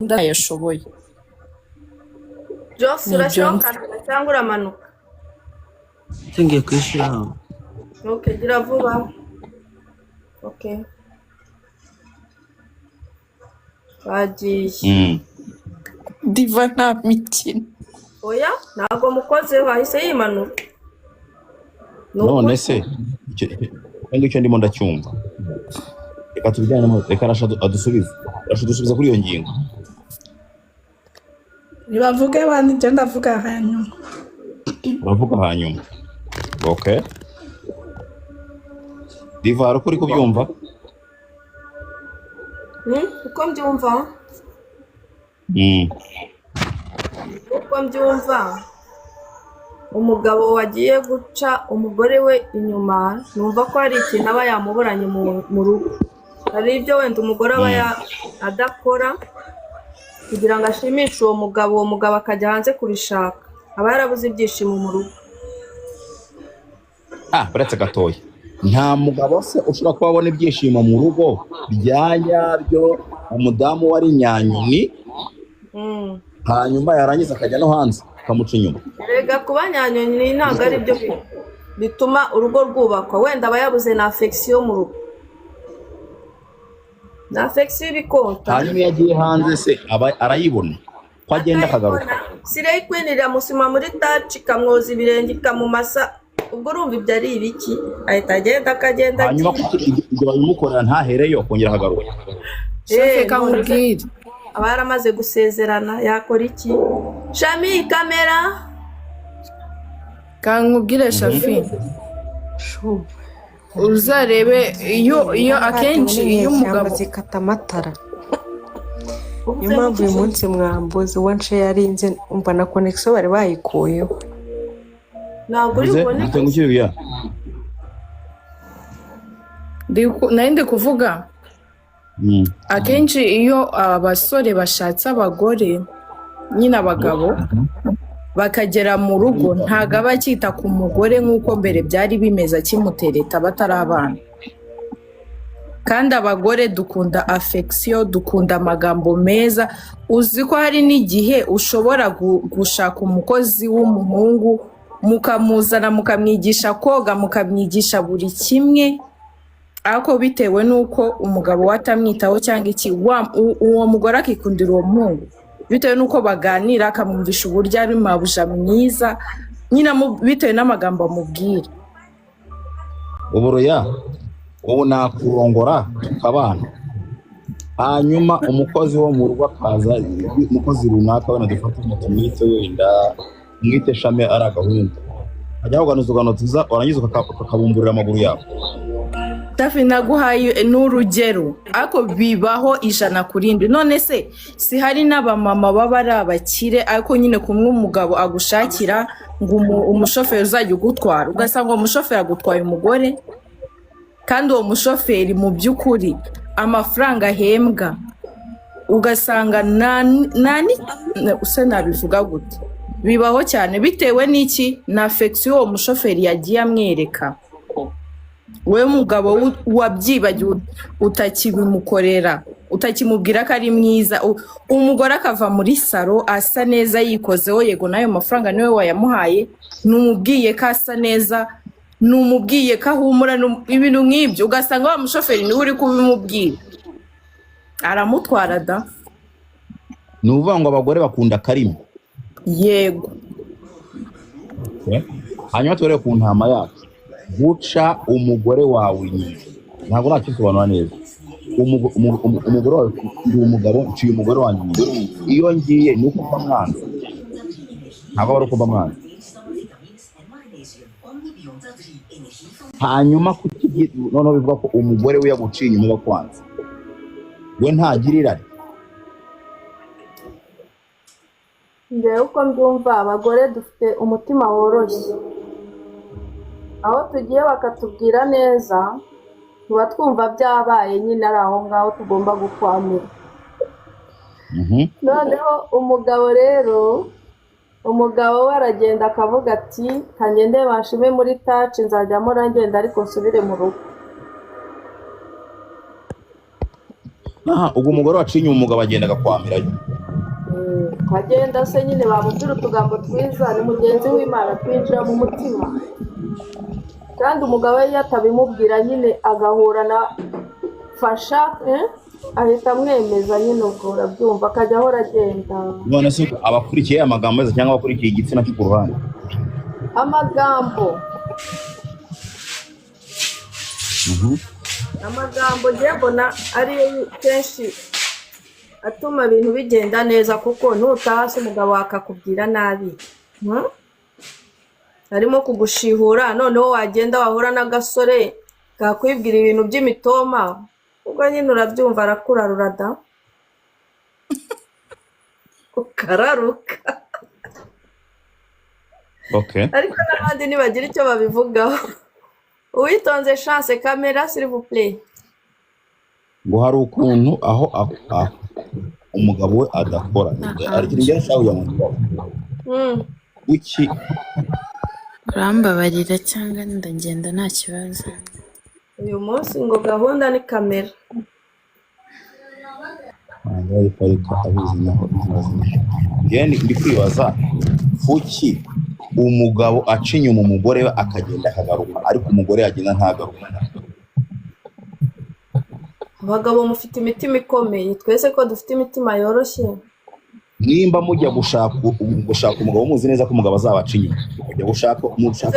ndayashoboye Joss ni urashaka Jones ukanda cyangwa uramanuka ngiye kwishyiraho okay gira vuba okay bagiye diva nta mikino oya ntabwo mukoze wahise yimanuka none se icyo ndimo ndacyumva reka tubijyane reka adusubiza kuri iyo ngingo nibavuge bandi njye ndavuga hanyuma uravuga hanyuma okay diva uko uri kubyumva uko mbyumva uko mbyumva umugabo wagiye guca umugore we inyuma numva ko hari ikintu aba yamuburanye mu rugo hari ibyo wenda umugore aba adakora kugira ngo ashimishe uwo mugabo akajya hanze kubishaka aba yarabuze ibyishimo mu rugo baretse gatoya nta mugabo se ushobora kuba abona ibyishimo mu rugo bya nyabyo umudamu wari nyanyoni hanyuma yarangiza akajya no hanze akamuca inyuma rega kuba nyanyoni ntabwo ari byo bituma urugo rwubakwa wenda aba yabuze na affection mu rugo na affection bikonta hanyuma iyo agiye hanze se aba arayibona ko agenda akagaruka sireye kwinira musima muri taci kamwoza ibirenge kamumasa ubwo urumva ibyo ari ibiki ahita akagenda hanyuma ibyo babimukorera ntahereyo kongera akagaruka shefe kamubwire aba yaramaze gusezerana yakora iki shami kamera kankubwire shafi uzarebe iyo akenshi iyo umugabo zikata amatara niyo mpamvu uyu munsi mwambuzi wanje yarinze umva na connection bari bayikuyeho ntabwo uri kubona nari ndi kuvuga akenshi iyo abasore bashatse abagore nyine abagabo bakagera mu rugo ntabwo aba akita ku mugore nk'uko mbere byari bimeze akimutereta batari abana kandi abagore dukunda affection dukunda amagambo meza uzi ko hari n'igihe ushobora gushaka umukozi w'umuhungu mukamuzana mukamwigisha koga mukamwigisha buri kimwe ariko bitewe n'uko umugabo watamwitaho cyangwa iki uwo mugore akikundira uwo muhungu bitewe n'uko baganira akamwumvisha uburyo ari mabuja mwiza nyine bitewe n'amagambo amubwira uburo ubu nakurongora tukabana hanyuma umukozi wo mu rugo akaza umukozi runaka wenda dufata tumwite wenda umwite shame ari agahunda ajya kuganuza uganutiza warangiza ukakabumburira amaguru yabo Tafi naguhaye n'urugero ariko bibaho ijana kurindi none se si hari n'abamama baba ari abakire ariko nyine kumwe umugabo agushakira ngo umushoferi uzajya ugutwara ugasanga uwo mushoferi agutwaye umugore kandi uwo mushoferi mu by'ukuri amafaranga ahembwa ugasanga use nabivuga gute bibaho cyane bitewe n'iki na affection uwo mushoferi yagiye amwereka we mugabo wabyibagiwe utakibimukorera utakimubwira ko ari mwiza umugore akava muri saro asa neza yikozeho yego nayo mafaranga niwe wayamuhaye numubwiye ko asa neza numubwiye ko ahumura ibintu nk'ibyo ugasanga wa mushoferi niwe uri kubimubwira aramutwara da ni uvuga ngo abagore bakunda karimi yego hanyuma turebe ku ntama yacu guca umugore wawe inyuma ntabwo nakisobanura neza umugore wawe ndi umugabo nciye umugore wanjye iyo ngiye ni uko mba mwanza ntabwo ari uko mba mwanza hanyuma noneho bivuga ko umugore we yaguciye inyuma bakwanza we ntagira irari mbere uko mbyumva abagore dufite umutima woroshye aho tugiye bakatubwira neza tuba twumva byabaye nyine ari aho ngaho tugomba gukwamira noneho umugabo rero umugabo we aragenda akavuga ati kagende bashime muri taci nzajyamo ngenda ariko nsubire mu rugo aha ubwo umugore waciye inyuma umugabo agenda agakwamirayo. Kagenda se nyine bamubwira utugambo twiza ni mugenzi w'Imana twinjira mu mutima kandi umugabo iyo atabimubwira nyine agahura na fasha ahita amwemeza nyine ubwo urabyumva akajya ahora agenda. None se abakurikiye amagambo meza cyangwa abakurikiye igitsina cyo ku ruhande? Amagambo njye mbona ariyo kenshi atuma ibintu bigenda neza kuko nutaha se umugabo akakubwira nabi harimo kugushihura noneho wagenda wahura n'agasore kakwibwira ibintu by'imitoma ubwo nyine urabyumva arakurarura da ukararuka. Ariko n'abandi ntibagira icyo babivugaho. Uwitonze chance kamera s'il vous plaît. Ngo hari ukuntu aho umugabo we adakora ari kintu cyashaka yamukora iki urambabarira cyangwa ndagenda nta kibazo. Uyu munsi ngo gahunda ni kamera. Angaye parika abizi naho ngende ndi kwibaza kuki umugabo acinye mu mugore we akagenda akagaruka ariko umugore yagenda ntagaruka. Abagabo mufite imitima ikomeye twese ko dufite imitima yoroshye. Nimba mujya gushaka umugabo muzi neza ko umugabo azabacinye kujya gushaka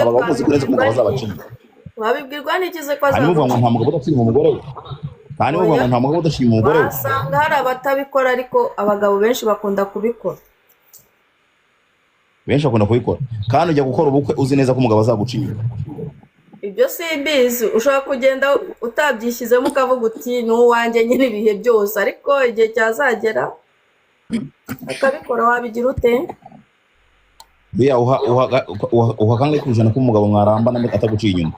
abagabo muzi neza ko umugabo azabacinye wabibwirwa n'ikize ko azabacinye. Hanyuma uvuga ngo nta mugabo udacinye mu mugore we kandi uvuga ngo nta mugabo udacinye mu mugore we. Wasanga hari abatabikora ariko abagabo benshi bakunda kubikora. Benshi bakunda kubikora kandi ujya gukora ubukwe uzi neza ko umugabo azagucinye. Ibyo si ibizi ushobora kugenda utabyishyizemo ukavuga uti n'uwanjye nyine ibihe byose ariko igihe cyazagera akabikora wabigira ute? Biya uha kangahe kujana ko umugabo mwaramba na ataguciye inyuma?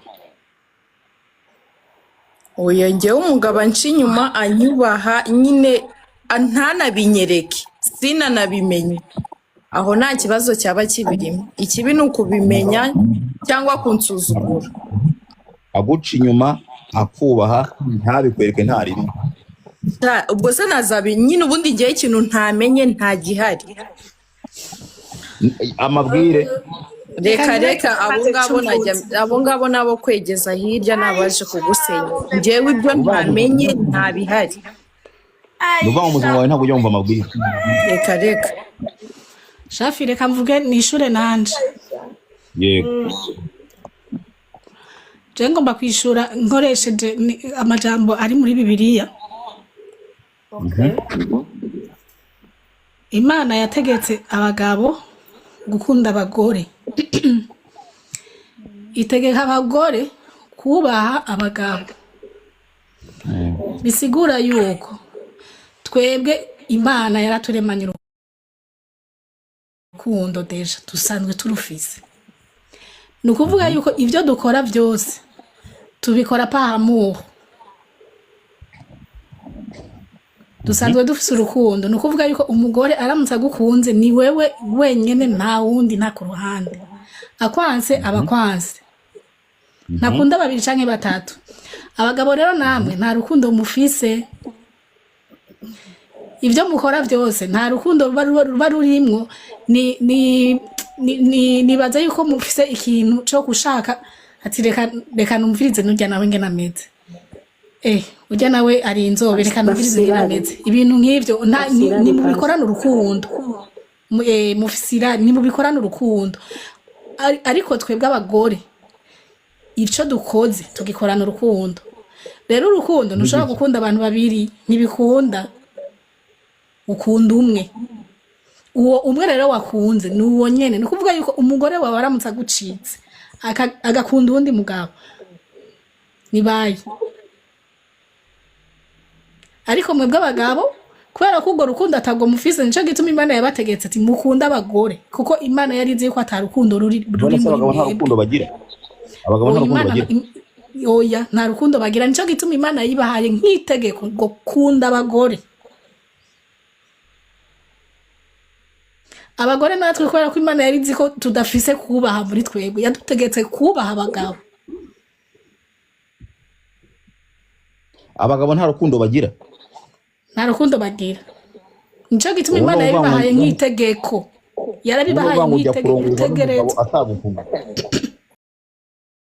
Oya njyewe umugabo anci inyuma anyubaha nyine ntanabinyereke sinanabimenye aho nta kibazo cyaba kibirimo. Ikibi ni ukubimenya cyangwa kunsuzugura. Aguca inyuma akubaha ntabikwereke ntarimo ubwo se nazabi nyine ubundi ngiye ikintu ntamenye nta gihari. Amabwire reka abo ngabo nabo kwegeza hirya nabaje kugusenya. Njyewe ibyo ntamenye nta bihari. Nuva mu muzima wawe ntabwo ujya wumva amabwire. Reka Shafi reka mvuge nishure nanje. Yego. Je ngomba kwishura nkoresheje amajambo ari muri Bibiliya. Imana yategetse abagabo gukunda abagore. Itegeka abagore kubaha abagabo. Bisigura yuko twebwe Imana yaraturemanye urukundo deja dusanzwe turufise. Nukuvuga yuko ibyo dukora byose tubikora par amour. Dusanzwe dufise urukundo nukuvuga yuko umugore aramutse agukunze ni wewe wenyene nta wundi nta ku ruhande. Akwanse abakwanse. Nakunda babiri canke batatu. Abagabo rero namwe nta rukundo mufise. Ibyo mukora byose nta rukundo ruba rurimwo nibaza yuko mufise ikintu cyo gushaka ati reka numvirize n'ujya nawe ngena ameze. Ujya nawe ari inzobe reka numvirize ngena ameze. Ibintu nk'ibyo ni mubikorana urukundo. Mufisira ni mubikorana urukundo. Ariko twebwe abagore icyo dukoze tugikorana urukundo. Rero urukundo ntushobora gukunda abantu babiri ntibikunda. Ukunda umwe. Uwo umwe rero wakunze ni uwo nyene. Ni kuvuga yuko umugore wawe aramutse agucitse agakunda undi mugabo nibaye. Ariko mwebwe abagabo kubera ko urwo rukundo atagwo mufise nico gituma Imana yabategetse ati mukunda abagore kuko Imana yari izi ko atarukundo ruri muri abagabo nta rukundo bagira. Abagabo nta rukundo bagira. Oya nta rukundo bagira nico gituma Imana yibahaye nk'itegeko ngo kunda abagore. Abagore natwe kubera ko Imana yari izi ko tudafise kubaha muri twebwe yadutegetse kubaha abagabo. Abagabo nta rukundo bagira. nta rukundo bagira nico gituma Imana yabibahaye nk'itegeko yarabibahaye nk'itegeko atagukunda